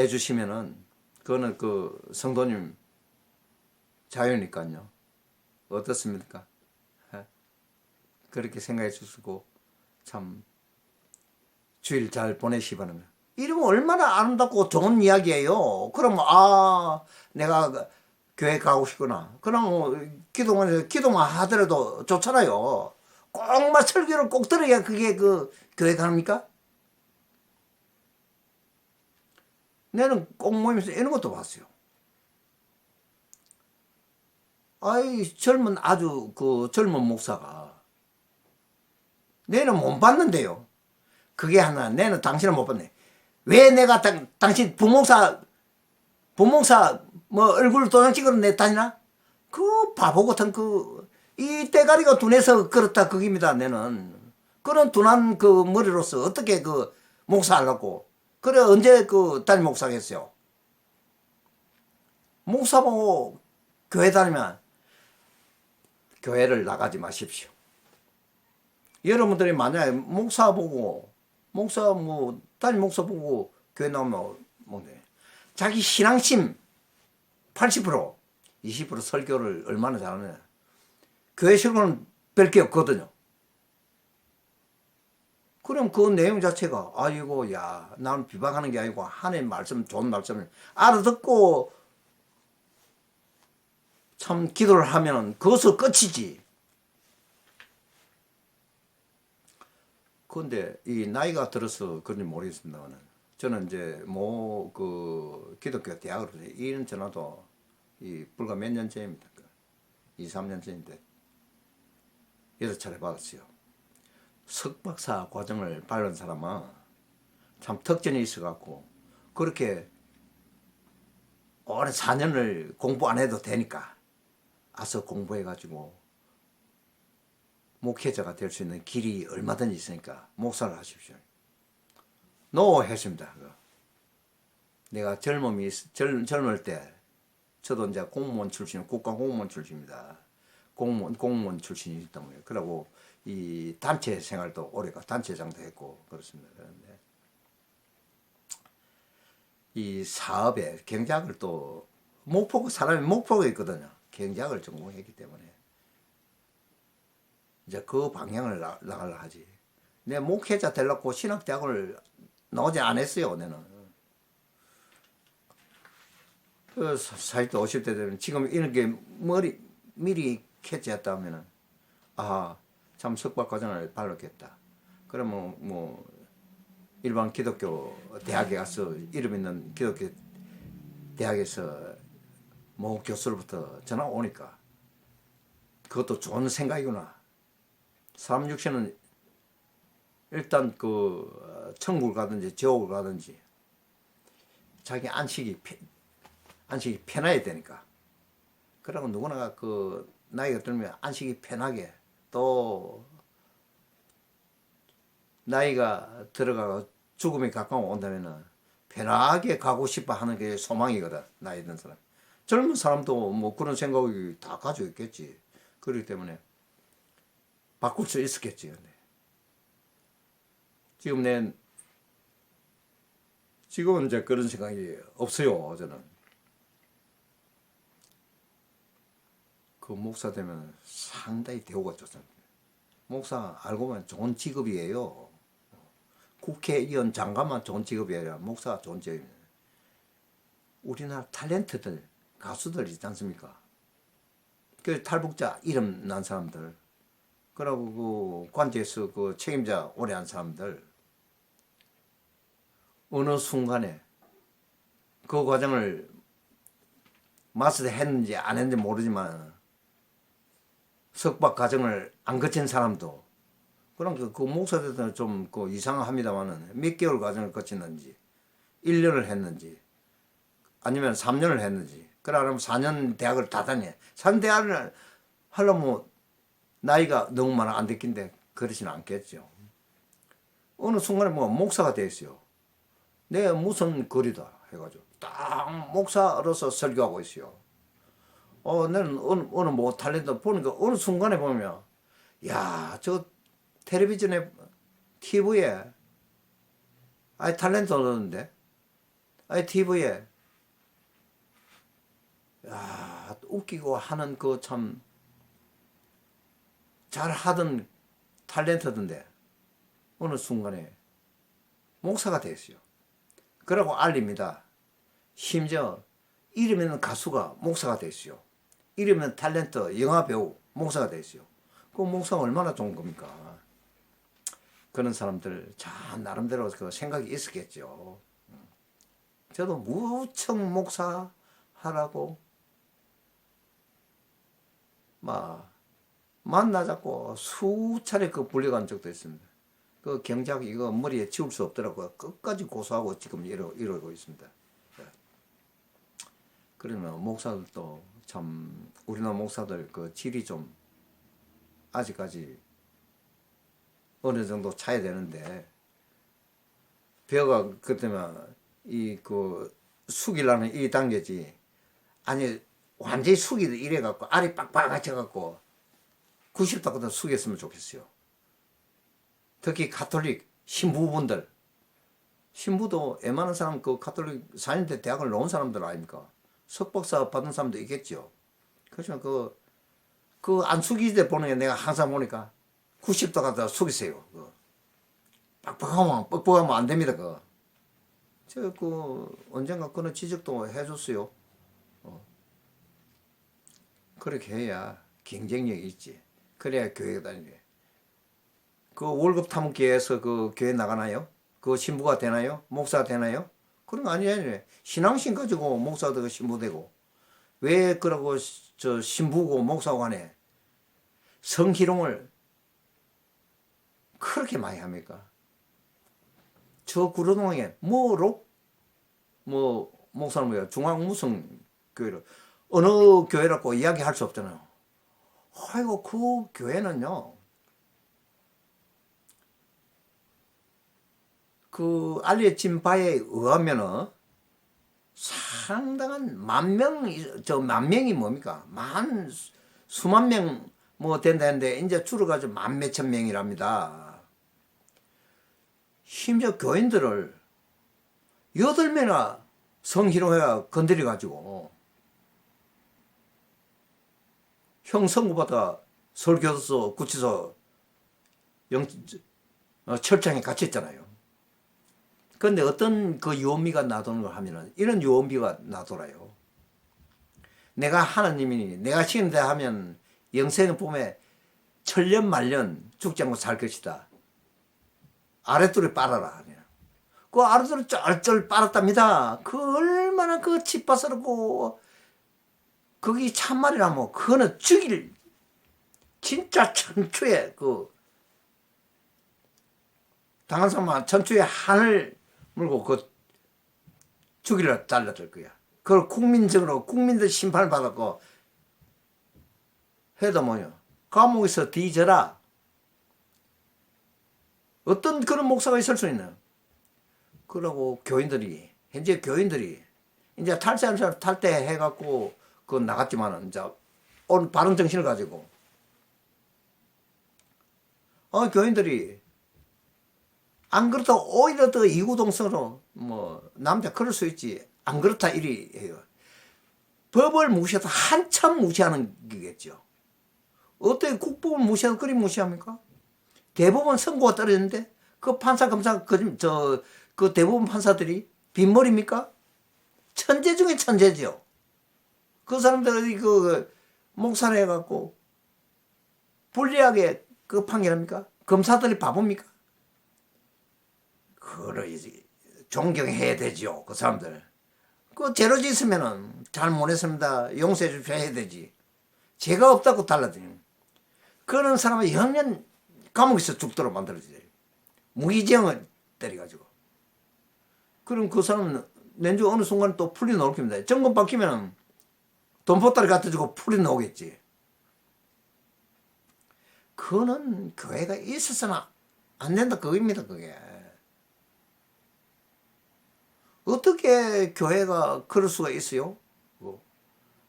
주시면은, 그거는 성도님 자유니까요. 어떻습니까? 그렇게 생각해 주시고, 참, 주일 잘 보내시기 바랍니다. 이러면 얼마나 아름답고 좋은 이야기예요. 그럼, 내가 교회 가고 싶구나. 그럼, 기도만 하더라도 좋잖아요. 꼭 설교를 꼭 들어야 그게 교회 가입니까? 나는 꼭 모임에서 이런 것도 봤어요. 아주 젊은 목사가, 내는 못 봤는데요. 그게 하나, 내는 당신을 못 봤네. 왜 내가 당신 부목사 얼굴 도장 찍으러 내 다니나? 그 바보 같은 이 대가리가 둔해서 그렇다 그깁니다. 내는 그런 둔한 그 머리로서 어떻게 그 목사하려고 그래 언제 그 담임 목사겠어요. 목사 보고 교회 다니면 교회를 나가지 마십시오. 여러분들이 만약에 목사 보고 목사 뭐 담임 목사 보고 교회 나오면 자기 신앙심 80% 20% 설교를 얼마나 잘하느냐. 교회 설교는 별 게 없거든요. 그럼 그 내용 자체가 아이고 야 나는 비방하는 게 아니고 하나님 말씀 좋은 말씀을 알아듣고 참 기도를 하면 그것을 끝이지. 그런데 이 나이가 들어서 그런지 모르겠습니다만 저는 이제 그 기독교 대학으로 이런 전화도 불과 몇 년 전입니다. 2, 3년 전인데 6차례 받았어요. 석박사 과정을 밟은 사람은 참 특전이 있어갖고 그렇게 오랜 4년을 공부 안 해도 되니까 와서 공부해가지고 목회자가 될 수 있는 길이 얼마든지 있으니까 목사를 하십시오. 했습니다. 내가 젊을 때 저도 이제 공무원 출신, 국가공무원 출신입니다. 공무원 출신이기 때문에 그러고 이 단체 생활도 오래가 단체장도 했고 그렇습니다. 그런데 이 사업에 경작을 또 사람이 목표가 있거든요. 경작을 전공했기 때문에 이제 그 방향을 나가려 하지. 내 목회자 되려고 신학대학을 나오지 않았어요. 내는. 그 40대 50대 되면 지금 이렇게 미리 캐치했다면은 참 석박과정을 밟았겠다. 그러면 뭐 일반 기독교 대학에 가서 이름 있는 기독교 대학에서 뭐 교수로부터 전화 오니까 그것도 좋은 생각이구나. 사람 육신은 일단 그 천국을 가든지 지옥을 가든지 자기 안식이 편해야 되니까. 그러고 누구나 그 나이가 들면 안식이 편하게 또 나이가 들어가고 죽음이 가까워 온다면은 편하게 가고 싶어 하는 게 소망이거든. 나이 든 사람. 젊은 사람도 뭐 그런 생각이 다 가지고 있겠지. 그렇기 때문에 바꿀 수 있었겠지. 근데 지금은 이제 그런 생각이 없어요. 저는 그 목사 되면 상당히 대우가 좋습니다. 목사 알고 보면 좋은 직업이에요. 국회의원 장관만 좋은 직업이 아니라 목사가 좋은 직업입니다. 우리나라 탤런트들 가수들 있지 않습니까? 그 탈북자 이름 난 사람들 그러고 그 관제에서 그 책임자 오래 한 사람들 어느 순간에 그 과정을 마스터했는지 안 했는지 모르지만 석박 과정을 안 거친 사람도 그럼 그 목사들은 좀 그 이상합니다만은 몇 개월 과정을 거쳤는지 1년을 했는지 아니면 3년을 했는지 그러면 4년 대학을 다 다녀 4년 대학을 하려면 나이가 너무 많아 안 됐긴데 그러지는 않겠죠. 어느 순간에 뭐 목사가 됐어요. 내가 무슨 거리다 해가지고 딱 목사로서 설교하고 있어요. 나는 어느 뭐 탤런트 보니까 어느 순간에 보면 야, 저 텔레비전에 TV에 탤런트 오는데 TV에 야, 웃기고 하는 그 참 잘하던 탤런트던데 어느 순간에 목사가 됐어요. 그러고 알립니다. 심지어 이름 있는 가수가 목사가 됐어요. 이름 있는 탤런트 영화배우 목사가 됐어요. 그 목사가 얼마나 좋은 겁니까? 그런 사람들 참 나름대로 그 생각이 있었겠죠. 저도 무척 목사 하라고 막 만나자고 수차례 그 불려간 적도 있습니다. 그 경작 이거 머리에 지울 수 없더라고요. 끝까지 고소하고 지금 이러고 있습니다. 그러면 목사들도 참 우리나라 목사들 그 질이 좀 아직까지 어느 정도 차야 되는데 벼가 그때면 이 그 숙이라는 이 단계지 아니 완전히 숙이 이래 갖고 알이 빡빡하게 갖고 90도까지 숙였으면 좋겠어요. 특히 가톨릭 신부분들 신부도 웬만한 사람 그 가톨릭 4년대 대학을 나온 사람들 아닙니까? 석박사 받은 사람도 있겠죠. 그렇지만 그 안 숙이대 보는 게 내가 항상 보니까 90도 갖다 숙이세요. 뻑뻑하면 안 됩니다. 제가 언젠가 그런 지적도 해줬어요. 그렇게 해야 경쟁력이 있지. 그래야 교회가 다니게. 그 월급 타먹기에서 그 교회 나가나요? 그 신부가 되나요? 목사가 되나요? 그런 거 아니에요. 신앙심 가지고 목사가 되고 신부 되고. 왜 그러고 저 신부고 목사고 간에 성희롱을 그렇게 많이 합니까? 저 구로동에 목사는 뭐야? 중앙 무슨 교회를 어느 교회라고 이야기할 수 없잖아요. 아이고 그 교회는요. 그 알려진 바에 의하면은 상당한 만 명이 뭡니까? 수만 명 뭐 된다는데 이제 줄어가지고 만 몇천 명이랍니다. 심지어 교인들을 8명이나 성희롱해가 건드려가지고 형 선고받아 서울교도소 구치소 철장에 갇혔잖아요. 그런데 어떤 그 유언비가 나도는 걸 하면은 이런 유언비가 나돌아요. 내가 하나님이니 내가 시킨다 하면 영생을 보면 천년 만년 죽지 않고 살 것이다. 아랫돌을 빨아라. 그 아랫돌을 쩔쩔 빨았답니다. 그 얼마나 그 짓바스럽고 거기 참말이라면 그거는 죽일 진짜 천추에 당한 사람은 천추에 한을 물고 죽이려 잘라들 거야. 그걸 국민적으로 국민들 심판을 받았고 해도 뭐냐 감옥에서 뒤져라. 어떤 그런 목사가 있을 수 있나? 그러고 현재 교인들이 이제 탈퇴 해갖고 나갔지만은 이제 오늘 바른 정신을 가지고 교인들이 안 그렇다 오히려 더 이구동성으로 남자 그럴 수 있지 안 그렇다 이리 해요. 법을 무시해도 한참 무시하는 게겠죠. 어떻게 국법을 무시해도 그리 무시합니까? 대법원 선고가 떨어졌는데 그 판사 검사 그 대법원 판사들이 빈머리입니까? 천재 중에 천재죠. 그 사람들이 목사를 해갖고 불리하게 판결합니까? 검사들이 바보입니까? 그걸 존경해야 되죠. 그 사람들. 죄로 짓으면은 잘못했습니다. 용서해 주셔야 해야 되지. 죄가 없다고 달라드리는. 그런 사람은 영년 감옥에서 죽도록 만들어줘야 돼요. 무기징역을 때려가지고. 그럼 그 사람은 낸주 어느 순간 또 풀이 나올 겁니다. 정권 바뀌면은 돈 보따리 갖다 주고 풀이 나오겠지. 그거는 교회가 있어서는 안 된다 그겁니다. 그게. 어떻게 교회가 그럴 수가 있어요?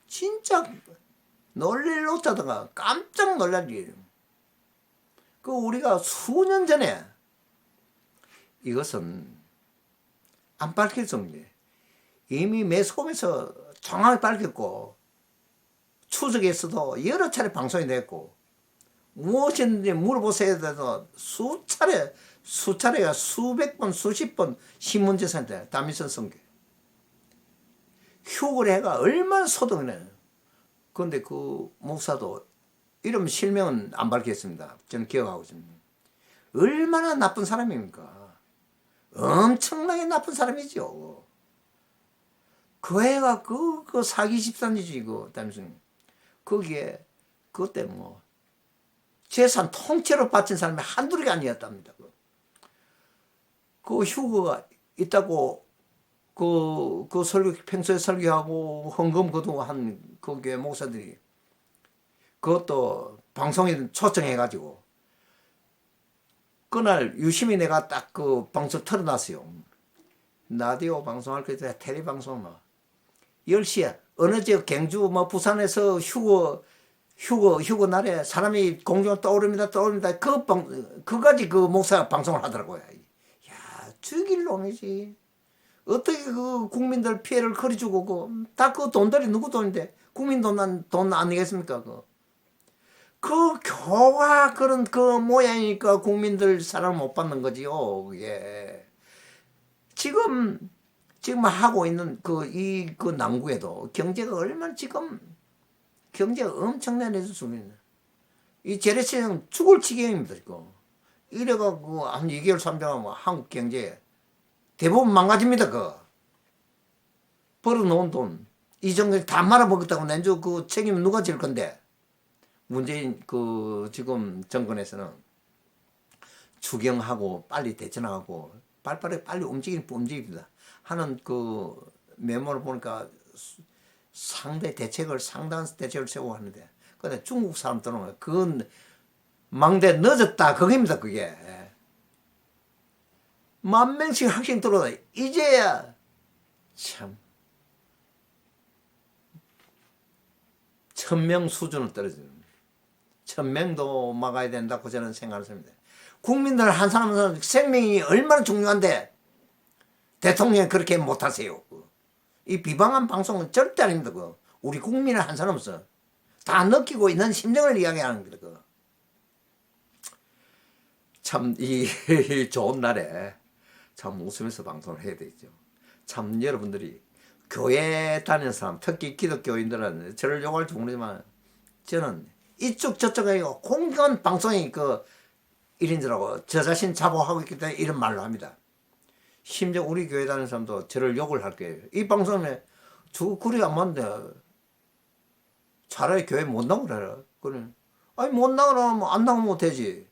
진짜 놀릴 놓자다가 깜짝 놀랄 일이에요. 우리가 수년 전에 이것은 안 밝힐 수 없는 게 이미 매스컴에서 정확히 밝혔고 추적에서도 여러 차례 방송이 됐고 무엇이든지 물어보세요 해서 수차례가 수백 번 수십 번 신문제사한테 다민선 선교 휴거래가 얼마나 소동이네. 그런데 그 목사도 이름 실명은 안 밝혔습니다. 저는 기억하고 있습니다. 얼마나 나쁜 사람입니까? 엄청나게 나쁜 사람이죠. 그 애가 그 사기 집단이지 다민선 거기에 그때 재산 통째로 바친 사람이 한둘이 아니었답니다. 그 휴거가 있다고 그 설교, 평소에 설교하고 헌금 거두한 그 교회 목사들이 그것도 방송에 초청해가지고 그날 유심히 내가 딱 그 방송 틀어놨어요. 라디오 방송할 때 텔레 방송 뭐 10시에 어느 지역 경주 뭐 부산에서 휴거 날에 사람이 공중에 떠오릅니다. 그까지 그 목사가 방송을 하더라고요. 야, 죽일 놈이지. 어떻게 그 국민들 피해를 거리주고 다 그 돈들이 누구 돈인데 국민 돈 아니겠습니까? 그 교화 그런 그 모양이니까 국민들 사랑을 못 받는 거지요. 그게 지금 하고 있는 그 남구에도 경제가 얼마나 지금 경제가 엄청나게 좋습니다. 이 재래시장 죽을 지경입니다. 이래가지고 한 2개월 3개월 하면 한국 경제 대부분 망가집니다. 벌어놓은 돈 이 정도 다 말아먹었다고 내주 그 책임 누가 질 건데 문재인 그 지금 정권에서는 추경하고 빨리 대처하고 빨리 움직입니다. 하는 그 메모를 보니까 상당한 대책을 세우고 하는데 근데 중국 사람들은 그건 망대 늦었다 그겁니다. 그게 10,000명씩 학생 들어오다 이제야 참 1,000명 수준을 떨어지는 1,000명도 막아야 된다고 저는 생각을 합니다. 국민들 한 사람 한 사람 생명이 얼마나 중요한데 대통령이 그렇게 못하세요. 이 비방한 방송은 절대 아닙니다. 우리 국민을 한 사람으로서 다 느끼고 있는 심정을 이야기하는 거다. 참 이 좋은 날에 참 웃으면서 방송을 해야 되죠. 참 여러분들이 교회 다니는 사람 특히 기독교인들은 저를 욕할지 모르지만 저는 이쪽 저쪽 아니고 공평한 방송이 그 일인들하고 저 자신 자부하고 있기 때문에 이런 말로 합니다. 심지어 우리 교회 다니는 사람도 저를 욕을 할 거예요. 이 방송에 저 글이 안 맞는데 차라리 교회 못 나오라. 그래. 아니 못 나가면 안 나가면 되지.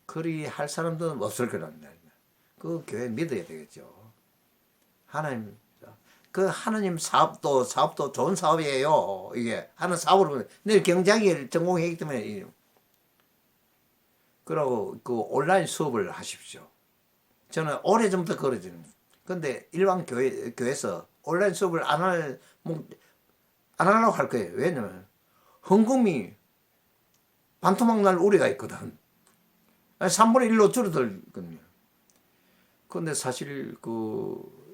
그리 할 사람들은 없을 거랍니다. 그 교회 믿어야 되겠죠. 하나님 그 하나님 사업도 좋은 사업이에요. 이게 하는 사업으로 내일 경제학을 전공했기 때문에 그러고 그 온라인 수업을 하십시오. 저는 오래전부터 그러지는. 근데 일반 교회에서 온라인 수업을 안 하려고 할 거예요. 왜냐면 헌금이 반토막 날 우려가 있거든. 3분의 1로 줄어들거든요. 근데 사실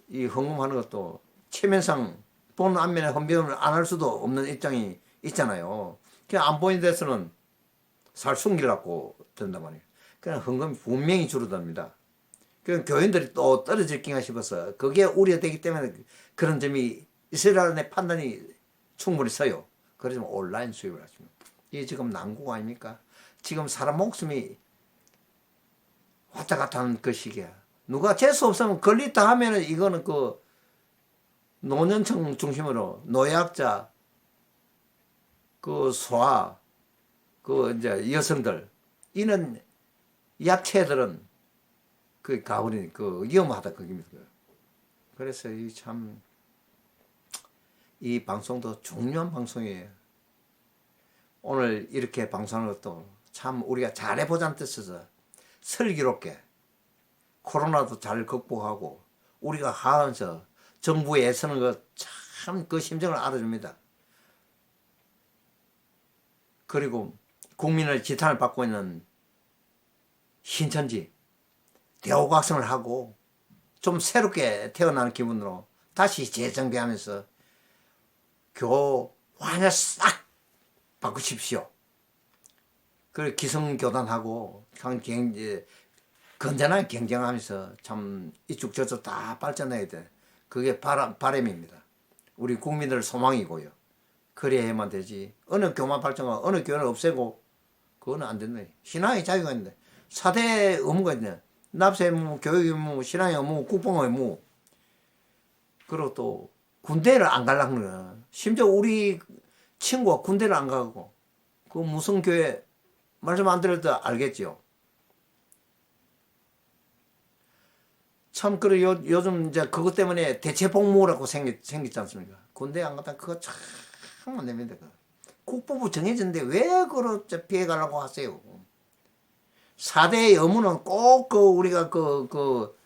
이 헌금하는 것도 체면상 본 안면에 헌금을 안 할 수도 없는 입장이 있잖아요. 그냥 안 보이는 데서는 살 숨기려고 된단 말이에요. 그냥 헌금이 분명히 줄어듭니다. 그 교인들이 또 떨어질 낀가 싶어서 그게 우려되기 때문에 그런 점이 있으라는 판단이 충분히 서요. 그래서 온라인 수입을 하십니다. 이게 지금 난국 아닙니까? 지금 사람 목숨이 왔다 갔다 하는 그 시기야. 누가 재수 없으면 걸리다 하면은 이거는 그 노년층 중심으로 노약자, 그 소아, 그 이제 여성들 이런 약체들은 그 가버리니 그 위험하다 그겁니다. 그래서 이 방송도 중요한 방송이에요. 오늘 이렇게 방송하는 것도 참 우리가 잘해보자는 뜻에서 슬기롭게 코로나도 잘 극복하고 우리가 하면서 정부에 애쓰는 것 참 그 심정을 알아줍니다. 그리고 국민의 지탄을 받고 있는 신천지 대호각성을 하고 좀 새롭게 태어나는 기분으로 다시 재정비하면서 교환을 싹 바꾸십시오. 그리고 기성교단하고 건전하게 경쟁하면서 참 이쪽 저쪽 다 발전해야 돼. 그게 바람입니다. 우리 국민들 소망이고요. 그래야만 되지. 어느 교만 발전하고 어느 교회를 없애고 그거는 안 된다. 신앙의 자유가 있는데 4대 의무가 있네. 납세 의무, 교육 의무, 신앙의 의무, 국방 의무. 그리고 또 군대를 안 가려는 거야. 심지어 우리 친구가 군대를 안 가고 그 무슨 교회 말씀 안 들어도 알겠죠. 참 그래 요즘 이제 그것 때문에 대체복무라고 생겼지 않습니까? 군대 안 갔다 그거 참 안 됩니다. 국보부 정해졌는데 왜 그렇게 피해가려고 하세요? 4대 의무는 꼭 그 우리가 그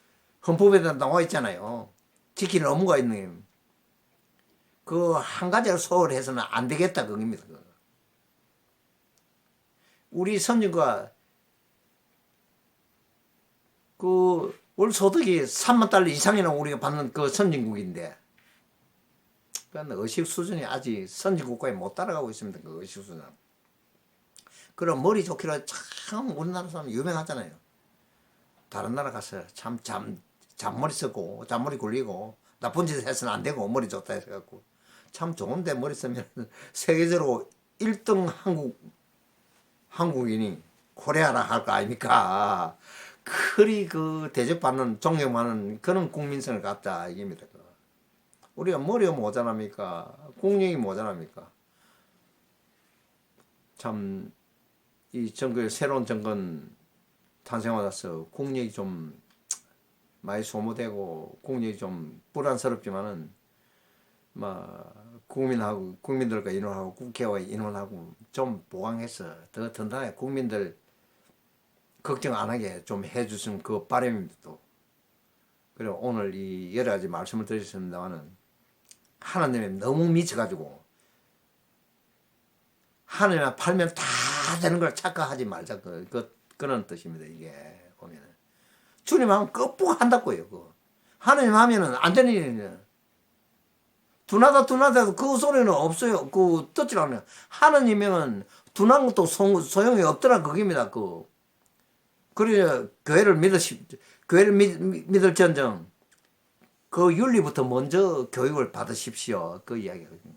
헌법에 나와 있잖아요. 지키는 의무가 있는 그 한 가지를 소홀해서는 안 되겠다 그겁니다. 우리 선진과 그 월 소득이 3만 달러 이상이나 우리가 받는 그 선진국인데 그러니까 의식 수준이 아직 선진국가에 못 따라가고 있습니다. 그 의식 수준. 그럼 머리 좋기로 참 우리나라 사람 유명하잖아요. 다른 나라 가서 참 잔머리 쓰고 잔머리 굴리고 나쁜 짓 해서는 안 되고 머리 좋다 해서갖고 참 좋은데 머리 쓰면 세계적으로 1등 한국인이 코레아라 할 거 아닙니까? 그리 그 대접받는 존경받는 그런 국민성을 갖다 이깁니다. 우리가 머리가 모자랍니까? 국력이 모자랍니까? 참 이 정권 새로운 정권 탄생하면서 국력이 좀 많이 소모되고 국력이 좀 불안스럽지만은 국민들과 인원하고 국회와 인원하고 좀 보강해서 더 든든하게 국민들 걱정 안 하게 좀 해주시면 그 바람입니다. 또 그리고 오늘 이 여러 가지 말씀을 드렸습니다만은 하나님에 너무 미쳐가지고 하나님만 팔면 다 되는 걸 착각하지 말자 그런 뜻입니다. 이게 보면은 주님 하면 끄북 한다고요. 하나님 하면은 안 되는 일이에요. 둔하다 그 소리는 없어요. 그 듣질 않아요. 하나님이면 둔한 것도 소용이 없더라 그겁니다. 그래야 교회를 믿을지언정 그 윤리부터 먼저 교육을 받으십시오. 그 이야기거든요.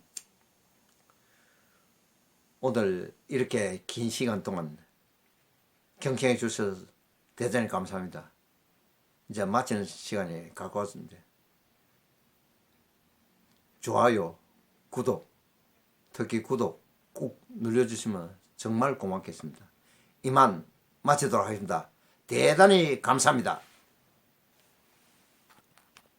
오늘 이렇게 긴 시간 동안 경청해 주셔서 대단히 감사합니다. 이제 마치는 시간이 가까웠습니다. 좋아요, 구독, 특히 구독 꼭 눌러주시면 정말 고맙겠습니다. 이만 마치도록 하겠습니다. 대단히 감사합니다.